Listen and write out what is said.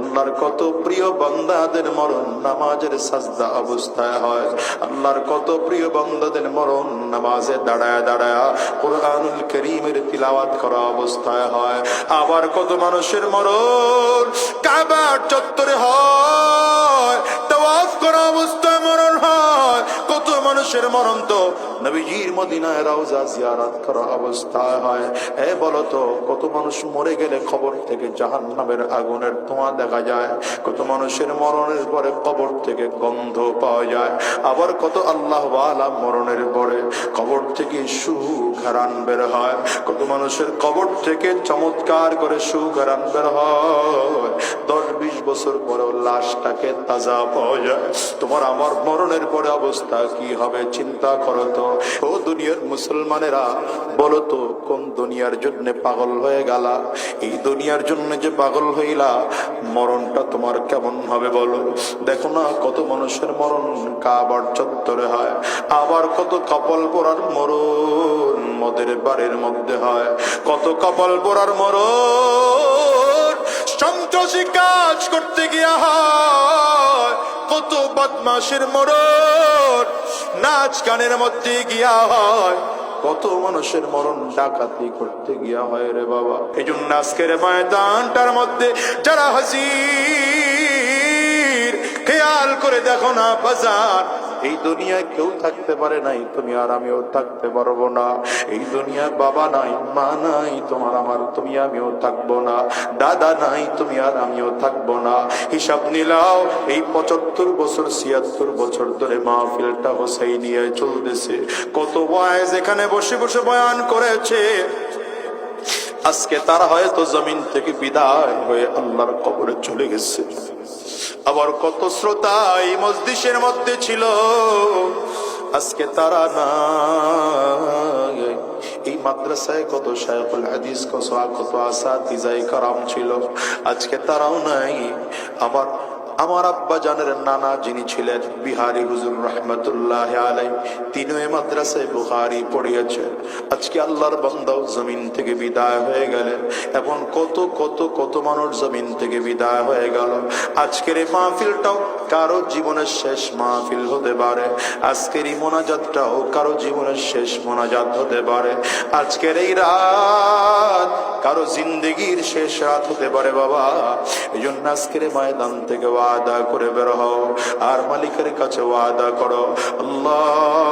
আল্লাহর কত প্রিয় বান্দাদের মরণ নামাজের সাজদা অবস্থায় হয়। আল্লাহর কত প্রিয় বান্দাদের মরণ নামাজে দাঁড়ায় দাঁড়ায় কুরআনুল কারীমের তিলাওয়াত করা অবস্থায় হয়। আবার কত মানুষের মরণ কাবার চত্বরে হয়, তাওয়াফ করা অবস্থায় মরণ হয়। কত মানুষের মরণ তো নবীজির মদিনায় রওজা জিয়ারত করা অবস্থায় হয়। বলো তো, কত মানুষ মরে গেলে কবর থেকে জাহান্নামের আগুনের ধোঁয়া দেখা যায়। কত মানুষের মরণের পরে কবর থেকে গন্ধ পাওয়া যায়। আবার কত আল্লাহ ওয়ালা মরণের পরে কবর থেকে সুঘ্রাণ বের হয়। কত মানুষের কবর থেকে চমৎকার করে সুঘ্রাণ বের হয়। 10-20 বছর পরেও লাশটাকে তাজা পাওয়া যায়। তোমার আমার মরণের পরে অবস্থা কি হবে চিন্তা করো তো। ও দুনিয়ার মুসলমানেরা, বলো তো কোন দুনিয়ার জন্য পাগল হয়ে গেলা? এই দুনিয়ার জন্য যে পাগল হইলা, মরণটা তোমার কেমন হবে বলো? দেখো না, কত মানুষের মরণ কাবার চত্বরে হয়। আবার কত কপাল পোড়ার মরণ মদের বাড়ির মধ্যে হয়। কত কপাল পোড়ার মরণ সন্ত্রাসী কাজ করতে গিয়া হয়। কত বদমাশের মরণ নাচ গানের মধ্যে গিয়া হয়। কত মানুষের মরণ ডাকাতি করতে গিয়া হয় রে বাবা। এই জন্য আজকের ময়দানটার মধ্যে যারা হাজির, খেয়াল করে দেখো না বাজার, এই দুনিয়ায় কেউ থাকতে পারে নাই, তুমি আর আমিও থাকতে পারবো না। এই দুনিয়ায় বাবা নাই, মা নাই, তোমার আমার, তুমি আমিও থাকবো না। দাদা নাই, তুমি আর আমিও থাকবো না। হিসাব নিলাও, এই 75 বছর 76 বছর ধরে মাহফিলটা হোসাইনিয়ায় চলতেছে। কত ওয়াইজ এখানে বসে বসে বয়ান করেছে। আজকে তারা হয়তো জমিন থেকে বিদায় হয়ে আল্লাহর কবরে চলে গেছে। আবার কত শ্রোতা এই মজলিসের মধ্যে ছিল, আজকে তারা নাই। এই মাদ্রাসায় কত শায়খুল হাদিস, কত আসাতিজায়ে কারাম ছিল, আজকে তারাও নাই। আমার আব্বা জানের নানা যিনি ছিলেন বিহারী হুজুর রহমতুল্লাহ আলাইহি, তিনিও এই মাদ্রাসায় বুখারী পড়িয়েছেন। আজকে আল্লাহর বান্দাও জমিন থেকে বিদায় হয়ে গেলেন। এখন কত কত কত মানুষ জমিন থেকে বিদায় হয়ে গেল। আজকের এই মাহফিলটাও কারো জীবনের শেষ মাহফিল হতে পারে। আজকের এই মোনাজাতটাও কারো জীবনের শেষ মোনাজাত হতে পারে। আজকের এই রাত কারো জিন্দেগির শেষ রাত হতে পারে বাবা। এই জন্য আজকের ময়দান থেকে ওয়াদা করে বের হও, আর মালিকের কাছে ওয়াদা করো, আল্লাহ